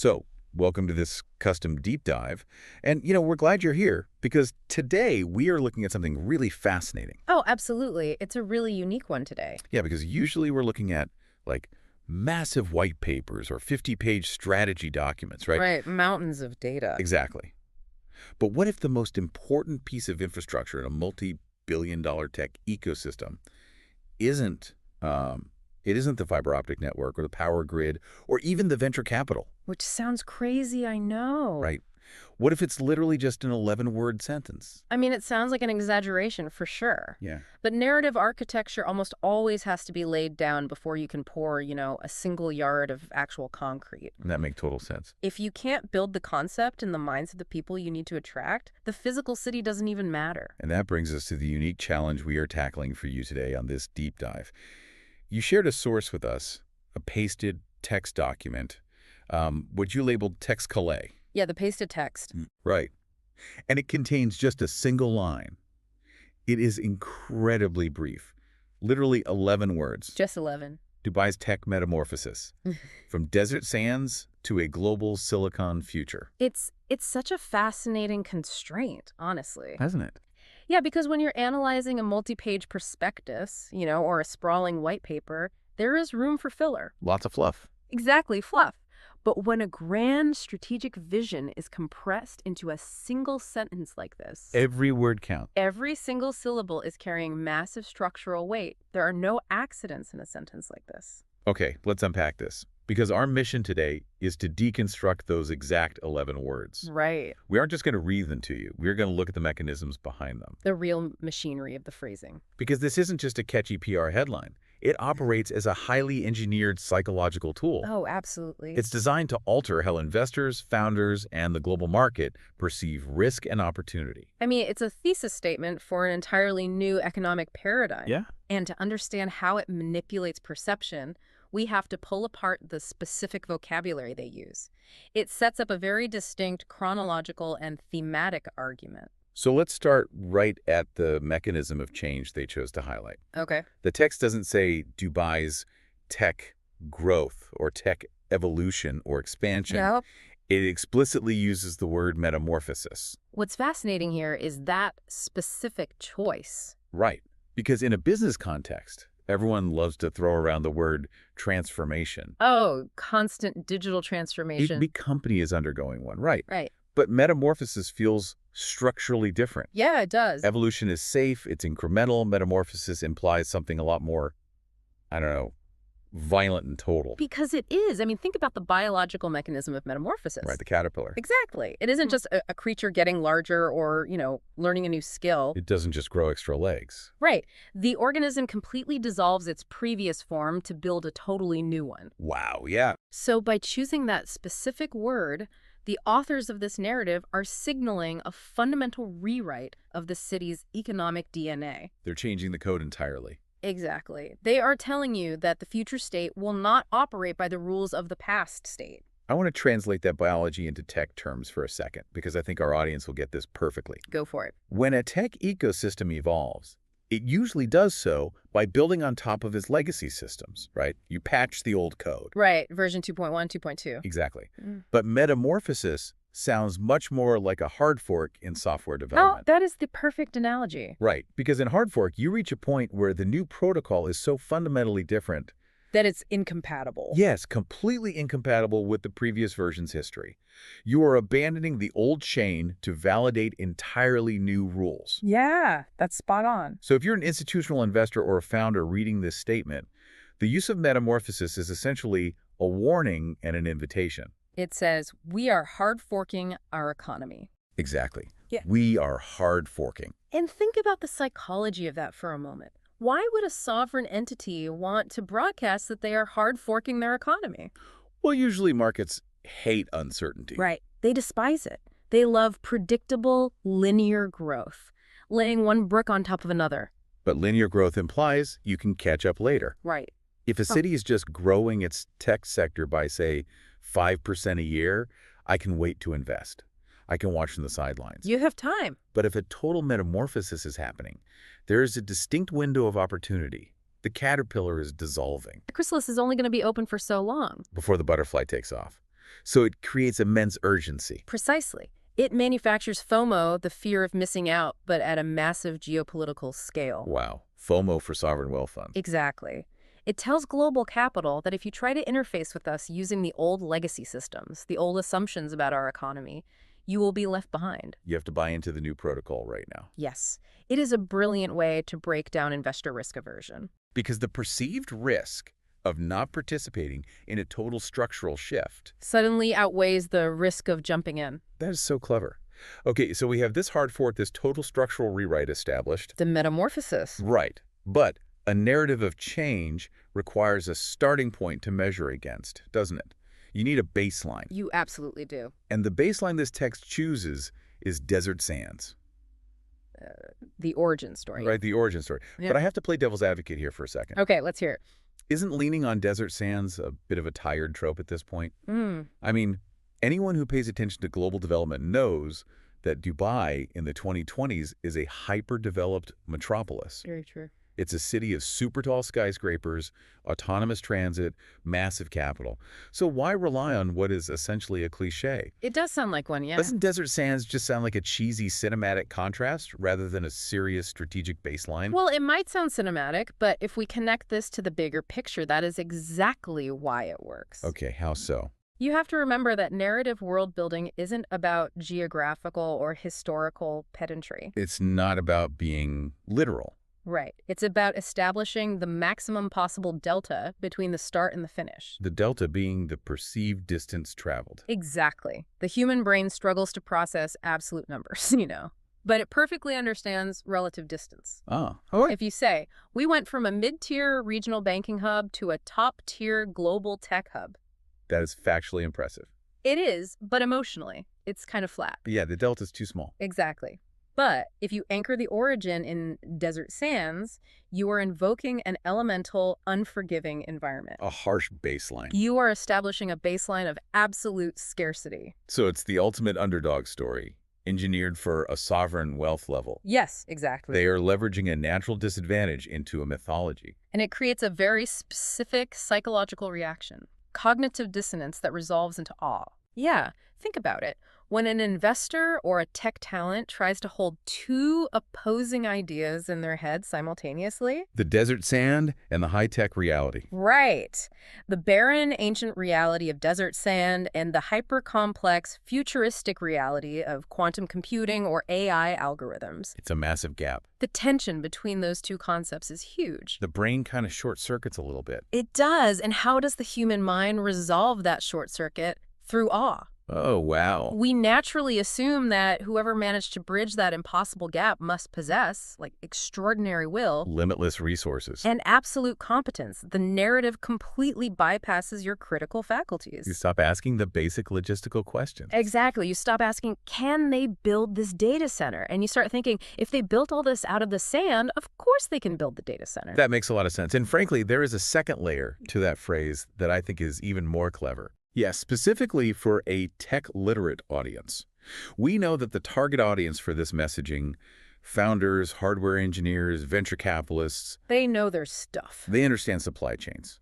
So, welcome to this custom deep dive. And, we're glad you're here because today we are looking at something really fascinating. Oh, absolutely. It's a really unique one today. Yeah, because usually we're looking at, like, massive white papers or 50-page strategy documents, right? Right, mountains of data. Exactly. But what if the most important piece of infrastructure in a multi-billion-dollar tech ecosystem isn't, it isn't the fiber optic network or the power grid or even the venture capital? Which sounds crazy, I know. Right. What if it's literally just an 11-word sentence? I mean, it sounds like an exaggeration for sure. Yeah. But narrative architecture almost always has to be laid down before you can pour, a single yard of actual concrete. That makes total sense. If you can't build the concept in the minds of the people you need to attract, the physical city doesn't even matter. And that brings us to the unique challenge we are tackling for you today on this deep dive. You shared a source with us, a pasted text document, which you labeled text collé. Yeah, the pasted text. Right. And it contains just a single line. It is incredibly brief, literally 11 words. Just 11. Dubai's tech metamorphosis, from desert sands to a global silicon future. It's such a fascinating constraint, honestly. Hasn't it? Yeah, because when you're analyzing a multi-page prospectus, or a sprawling white paper, there is room for filler. Lots of fluff. Exactly, fluff. But when a grand strategic vision is compressed into a single sentence like this, Every word counts. every single syllable is carrying massive structural weight. There are no accidents in a sentence like this. Okay, let's unpack this. Because our mission today is to deconstruct those exact 11 words. Right. We aren't just going to read them to you. We're going to look at the mechanisms behind them. The real machinery of the phrasing. Because this isn't just a catchy PR headline. It operates as a highly engineered psychological tool. Oh, absolutely. It's designed to alter how investors, founders, and the global market perceive risk and opportunity. I mean, it's a thesis statement for an entirely new economic paradigm. Yeah. And to understand how it manipulates perception, we have to pull apart the specific vocabulary they use. It sets up a very distinct chronological and thematic argument. So let's start right at the mechanism of change they chose to highlight. Okay. The text doesn't say Dubai's tech growth or tech evolution or expansion. Yep. It explicitly uses the word metamorphosis. What's fascinating here is that specific choice. Right. Because in a business context, everyone loves to throw around the word transformation. Oh, constant digital transformation. Every company is undergoing one, right? Right. But metamorphosis feels structurally different. Yeah, it does. Evolution is safe, it's incremental. Metamorphosis implies something a lot more, I don't know, violent and total. Because it is. I mean, think about the biological mechanism of metamorphosis. Right, the caterpillar. Exactly. It isn't just a creature getting larger or, learning a new skill. It doesn't just grow extra legs. Right. The organism completely dissolves its previous form to build a totally new one. Wow, yeah. So by choosing that specific word, the authors of this narrative are signaling a fundamental rewrite of the city's economic DNA. They're changing the code entirely. Exactly. They are telling you that the future state will not operate by the rules of the past state. I want to translate that biology into tech terms for a second, because I think our audience will get this perfectly. Go for it. When a tech ecosystem evolves, it usually does so by building on top of its legacy systems, right? You patch the old code. Right. Version 2.1, 2.2. Exactly. Mm. But metamorphosis sounds much more like a hard fork in software Oh, development. that is the perfect analogy. Right, because in hard fork, you reach a point where the new protocol is so fundamentally different. That it's incompatible. Yes, completely incompatible with the previous version's history. You are abandoning the old chain to validate entirely new rules. Yeah, that's spot on. So if you're an institutional investor or a founder reading this statement, the use of metamorphosis is essentially a warning and an invitation. It says, we are hard forking our economy. Exactly. Yeah. We are hard forking. And think about the psychology of that for a moment. Why would a sovereign entity want to broadcast that they are hard forking their economy? Well, usually markets hate uncertainty. Right. They despise it. They love predictable, linear growth, laying one brick on top of another. But linear growth implies you can catch up later. Right. If a city is just growing its tech sector by, say, 5% a year, I can wait to invest. I can watch from the sidelines. You have time. But if a total metamorphosis is happening, there is a distinct window of opportunity. The caterpillar is dissolving The chrysalis is only going to be open for so long. before the butterfly takes off. So it creates immense urgency. Precisely. It manufactures FOMO, the fear of missing out, but at a massive geopolitical scale. Wow. FOMO for sovereign wealth funds. Exactly. It tells global capital that if you try to interface with us using the old legacy systems, the old assumptions about our economy, you will be left behind. You have to buy into the new protocol right now. Yes, it is a brilliant way to break down investor risk aversion. Because the perceived risk of not participating in a total structural shift Suddenly outweighs the risk of jumping in. that is so clever. Okay, so we have this hard fork, this total structural rewrite established. The metamorphosis. Right. But a narrative of change requires a starting point to measure against, doesn't it? You need a baseline. You absolutely do. And the baseline this text chooses is desert sands. The origin story. Right, the origin story. Yeah. But I have to play devil's advocate here for a second. Okay, let's hear it. Isn't leaning on desert sands a bit of a tired trope at this point? Mm. I mean, anyone who pays attention to global development knows that Dubai in the 2020s is a hyper-developed metropolis. Very true. It's a city of super tall skyscrapers, autonomous transit, massive capital. So why rely on what is essentially a cliche? It does sound like one, yeah. Doesn't desert sands just sound like a cheesy cinematic contrast rather than a serious strategic baseline? Well, it might sound cinematic, but if we connect this to the bigger picture, that is exactly why it works. Okay, how so? You have to remember that narrative world building isn't about geographical or historical pedantry. It's not about being literal. Right. It's about establishing the maximum possible delta between the start and the finish. The delta being the perceived distance traveled. Exactly. The human brain struggles to process absolute numbers, but it perfectly understands relative distance. Ah, all right. If you say, we went from a mid-tier regional banking hub to a top-tier global tech hub. That is factually impressive. It is, but emotionally, it's kind of flat. Yeah, the delta's too small. Exactly. But if you anchor the origin in desert sands, you are invoking an elemental, unforgiving environment. A harsh baseline. You are establishing a baseline of absolute scarcity. So it's the ultimate underdog story, engineered for a sovereign wealth level. Yes, exactly. They are leveraging a natural disadvantage into a mythology. And it creates a very specific psychological reaction, cognitive dissonance that resolves into awe. Yeah, think about it. When an investor or a tech talent tries to hold two opposing ideas in their head simultaneously. The desert sand and the high-tech reality. Right. The barren, ancient reality of desert sand and the hyper-complex, futuristic reality of quantum computing or AI algorithms. It's a massive gap. The tension between those two concepts is huge. The brain kind of short-circuits a little bit. It does. And how does the human mind resolve that short circuit? Through awe. Oh, wow. We naturally assume that whoever managed to bridge that impossible gap must possess, extraordinary will. Limitless resources. And absolute competence. The narrative completely bypasses your critical faculties. You stop asking the basic logistical questions. Exactly. You stop asking, can they build this data center? And you start thinking, if they built all this out of the sand, of course they can build the data center. That makes a lot of sense. And frankly, there is a second layer to that phrase that I think is even more clever. Yes, specifically for a tech-literate audience. We know that the target audience for this messaging, founders, hardware engineers, venture capitalists, they know their stuff. They understand supply chains.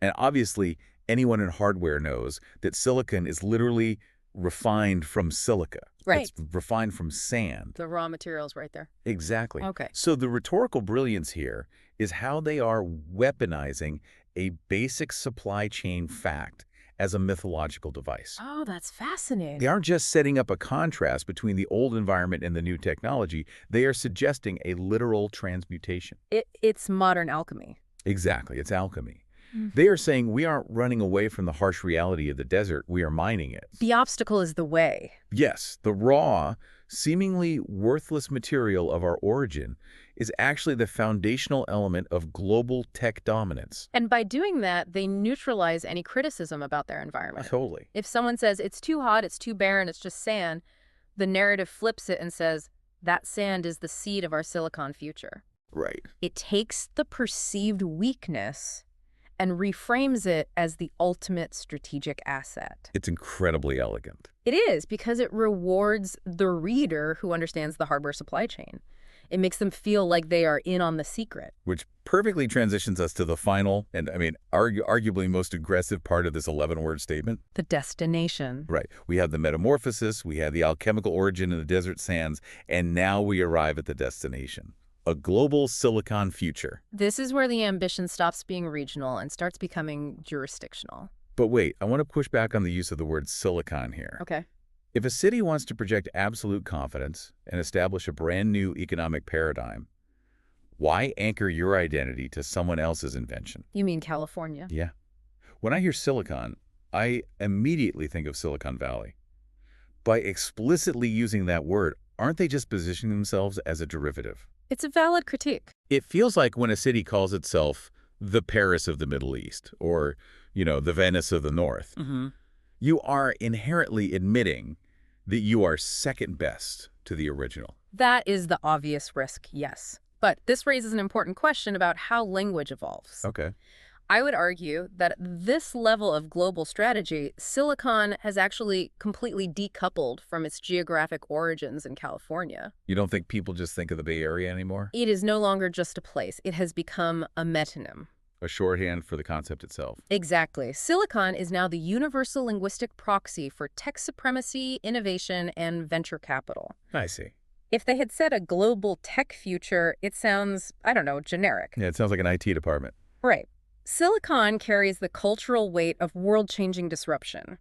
And obviously, anyone in hardware knows that silicon is literally refined from silica. Right. It's refined from sand. The raw materials right there. Exactly. Okay. So the rhetorical brilliance here is how they are weaponizing a basic supply chain fact as a mythological device. Oh, that's fascinating. They aren't just setting up a contrast between the old environment and the new technology. They are suggesting a literal transmutation. It's modern alchemy. Exactly. It's alchemy. They are saying we aren't running away from the harsh reality of the desert. We are mining it. The obstacle is the way. Yes, the raw, seemingly worthless material of our origin is actually the foundational element of global tech dominance. And by doing that, they neutralize any criticism about their environment. Totally. If someone says, it's too hot, it's too barren, it's just sand, the narrative flips it and says, that sand is the seed of our silicon future. Right. It takes the perceived weakness and reframes it as the ultimate strategic asset. It's incredibly elegant. It is, because it rewards the reader who understands the hardware supply chain. It makes them feel like they are in on the secret. Which perfectly transitions us to the final and, arguably most aggressive part of this 11-word statement. The destination. Right. We have the metamorphosis, we have the alchemical origin in the desert sands, and now we arrive at the destination. A global silicon future. This is where the ambition stops being regional and starts becoming jurisdictional. But wait, I want to push back on the use of the word silicon here. Okay. If a city wants to project absolute confidence and establish a brand new economic paradigm, why anchor your identity to someone else's invention? You mean California? Yeah. When I hear silicon, I immediately think of Silicon Valley. By explicitly using that word, aren't they just positioning themselves as a derivative? It's a valid critique. It feels like when a city calls itself the Paris of the Middle East or, the Venice of the North, you are inherently admitting that you are second best to the original. That is the obvious risk, yes. But this raises an important question about how language evolves. Okay. I would argue that at this level of global strategy, silicon has actually completely decoupled from its geographic origins in California. You don't think people just think of the Bay Area anymore? It is no longer just a place. It has become a metonym. A shorthand for the concept itself. Exactly. Silicon is now the universal linguistic proxy for tech supremacy, innovation, and venture capital. I see. If they had said a global tech future, it sounds, generic. Yeah, it sounds like an IT department. Right. Silicon carries the cultural weight of world-changing disruption.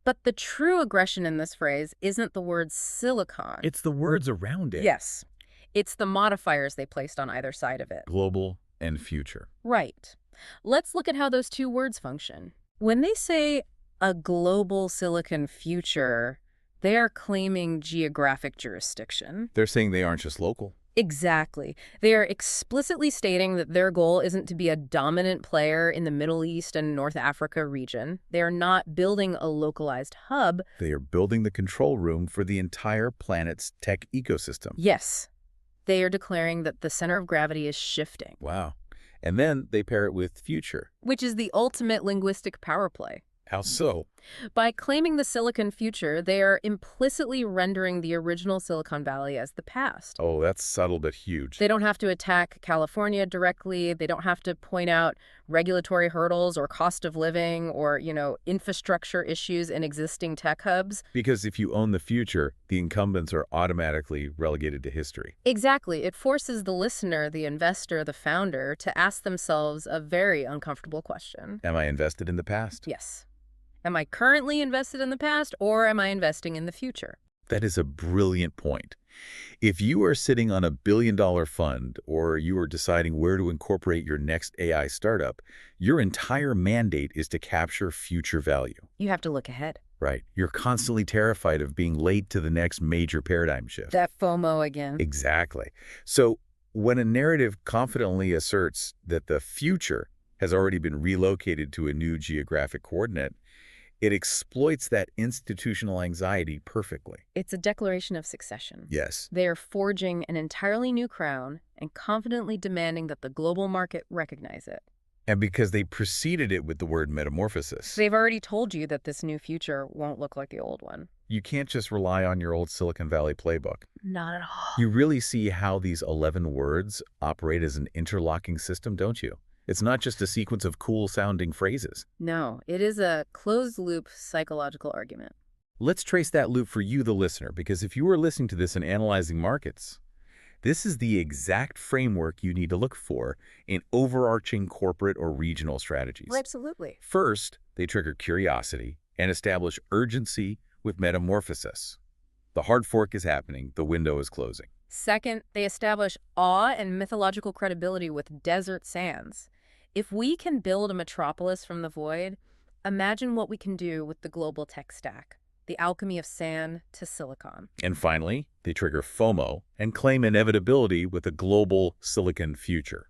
But the true aggression in this phrase isn't the word silicon. It's the words around it. Yes. It's the modifiers they placed on either side of it. Global and future. Right. Let's look at how those two words function. When they say a global silicon future, they are claiming geographic jurisdiction. They're saying they aren't just local. Exactly. They are explicitly stating that their goal isn't to be a dominant player in the Middle East and North Africa region. They are not building a localized hub. They are building the control room for the entire planet's tech ecosystem. Yes. They are declaring that the center of gravity is shifting. Wow. And then they pair it with future. Which is the ultimate linguistic power play. How so? By claiming the Silicon future, they are implicitly rendering the original Silicon Valley as the past. Oh, that's subtle but huge. They don't have to attack California directly. They don't have to point out regulatory hurdles or cost of living or, infrastructure issues in existing tech hubs. Because if you own the future, the incumbents are automatically relegated to history. Exactly. It forces the listener, the investor, the founder to ask themselves a very uncomfortable question. Am I invested in the past? Yes. Am I currently invested in the past, or am I investing in the future? That is a brilliant point. If you are sitting on $1 billion fund, or you are deciding where to incorporate your next AI startup, your entire mandate is to capture future value. You have to look ahead. Right. You're constantly terrified of being late to the next major paradigm shift. That FOMO again. Exactly. So when a narrative confidently asserts that the future has already been relocated to a new geographic coordinate, it exploits that institutional anxiety perfectly. It's a declaration of succession. Yes. They are forging an entirely new crown and confidently demanding that the global market recognize it. And because they preceded it with the word metamorphosis. They've already told you that this new future won't look like the old one. You can't just rely on your old Silicon Valley playbook. Not at all. You really see how these 11 words operate as an interlocking system, don't you? It's not just a sequence of cool-sounding phrases. No, it is a closed-loop psychological argument. Let's trace that loop for you, the listener, because if you are listening to this and analyzing markets, this is the exact framework you need to look for in overarching corporate or regional strategies. Absolutely. First, they trigger curiosity and establish urgency with metamorphosis. The hard fork is happening, the window is closing. Second, they establish awe and mythological credibility with desert sands. If we can build a metropolis from the void, imagine what we can do with the global tech stack, the alchemy of sand to silicon. And finally, they trigger FOMO and claim inevitability with a global silicon future.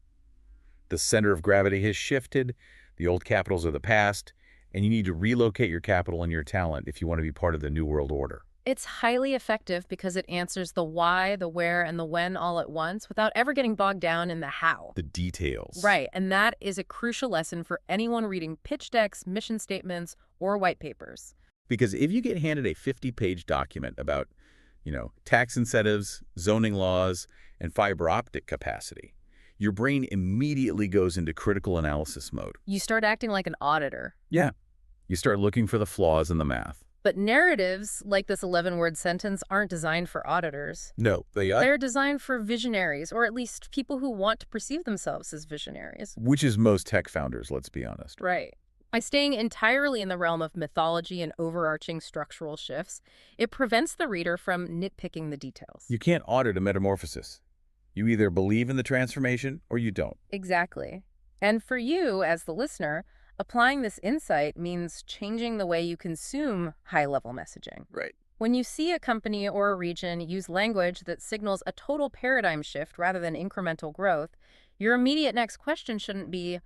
The center of gravity has shifted, the old capitals are the past, and you need to relocate your capital and your talent if you want to be part of the new world order. It's highly effective because it answers the why, the where, and the when all at once without ever getting bogged down in the how. The details. Right, and that is a crucial lesson for anyone reading pitch decks, mission statements, or white papers. Because if you get handed a 50-page document about, tax incentives, zoning laws, and fiber optic capacity, your brain immediately goes into critical analysis mode. You start acting like an auditor. Yeah. You start looking for the flaws in the math. But narratives, like this 11-word sentence, aren't designed for auditors. No, They're designed for visionaries, or at least people who want to perceive themselves as visionaries. which is most tech founders, let's be honest. Right. By staying entirely in the realm of mythology and overarching structural shifts, it prevents the reader from nitpicking the details. You can't audit a metamorphosis. You either believe in the transformation or you don't. Exactly. And for you, as the listener, applying this insight means changing the way you consume high-level messaging. Right. When you see a company or a region use language that signals a total paradigm shift rather than incremental growth, your immediate next question shouldn't be,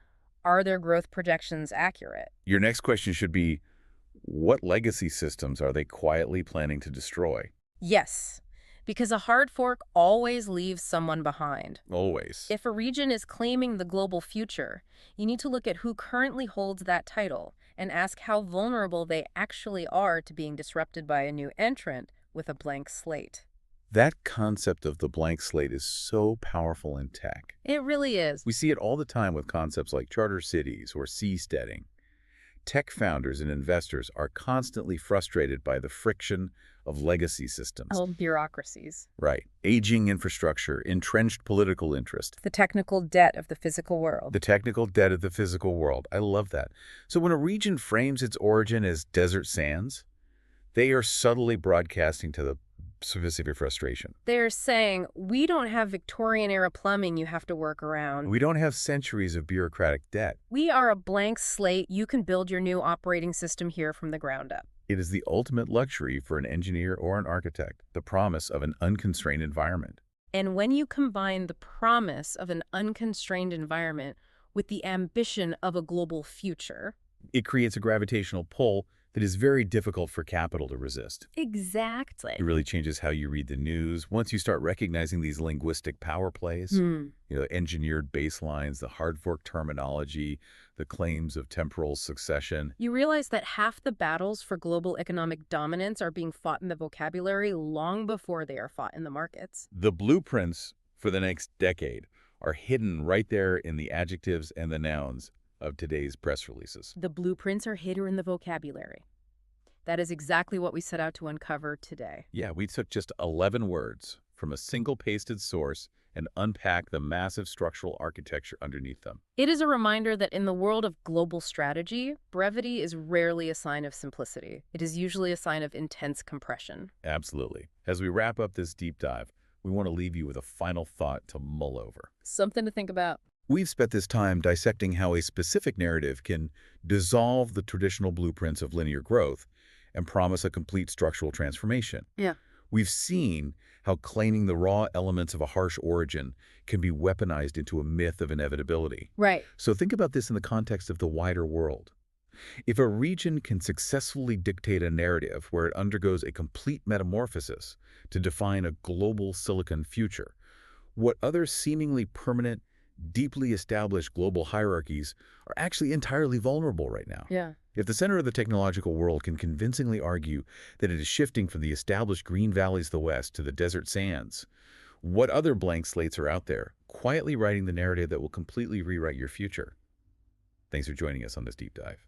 are their growth projections accurate? Your next question should be, what legacy systems are they quietly planning to destroy? Yes, because a hard fork always leaves someone behind. Always. If a region is claiming the global future, you need to look at who currently holds that title and ask how vulnerable they actually are to being disrupted by a new entrant with a blank slate. That concept of the blank slate is so powerful in tech. It really is. We see it all the time with concepts like charter cities or seasteading. Tech founders and investors are constantly frustrated by the friction of legacy systems. Oh, bureaucracies. Right. Aging infrastructure, entrenched political interest, The technical debt of the physical world. the technical debt of the physical world. I love that. So when a region frames its origin as desert sands, they are subtly broadcasting to the specific frustration. They're saying, we don't have Victorian-era plumbing you have to work around. We don't have centuries of bureaucratic debt. We are a blank slate. You can build your new operating system here from the ground up. It is the ultimate luxury for an engineer or an architect, the promise of an unconstrained environment. And when you combine the promise of an unconstrained environment with the ambition of a global future... It creates a gravitational pull that is very difficult for capital to resist. Exactly. It really changes how you read the news. Once you start recognizing these linguistic power plays, engineered baselines, the hard fork terminology, the claims of temporal succession. You realize that half the battles for global economic dominance are being fought in the vocabulary long before they are fought in the markets. The blueprints for the next decade are hidden right there in the adjectives and the nouns of today's press releases. The blueprints are hidden in the vocabulary. That is exactly what we set out to uncover today. Yeah, we took just 11 words from a single pasted source and unpacked the massive structural architecture underneath them. It is a reminder that in the world of global strategy, brevity is rarely a sign of simplicity. It is usually a sign of intense compression. Absolutely. As we wrap up this deep dive, we want to leave you with a final thought to mull over. Something to think about. We've spent this time dissecting how a specific narrative can dissolve the traditional blueprints of linear growth and promise a complete structural transformation. Yeah. We've seen how claiming the raw elements of a harsh origin can be weaponized into a myth of inevitability. Right. So think about this in the context of the wider world. If a region can successfully dictate a narrative where it undergoes a complete metamorphosis to define a global silicon future, what other seemingly permanent, deeply established global hierarchies are actually entirely vulnerable right now. Yeah. If the center of the technological world can convincingly argue that it is shifting from the established green valleys of the West to the desert sands, what other blank slates are out there, quietly writing the narrative that will completely rewrite your future? Thanks for joining us on this deep dive.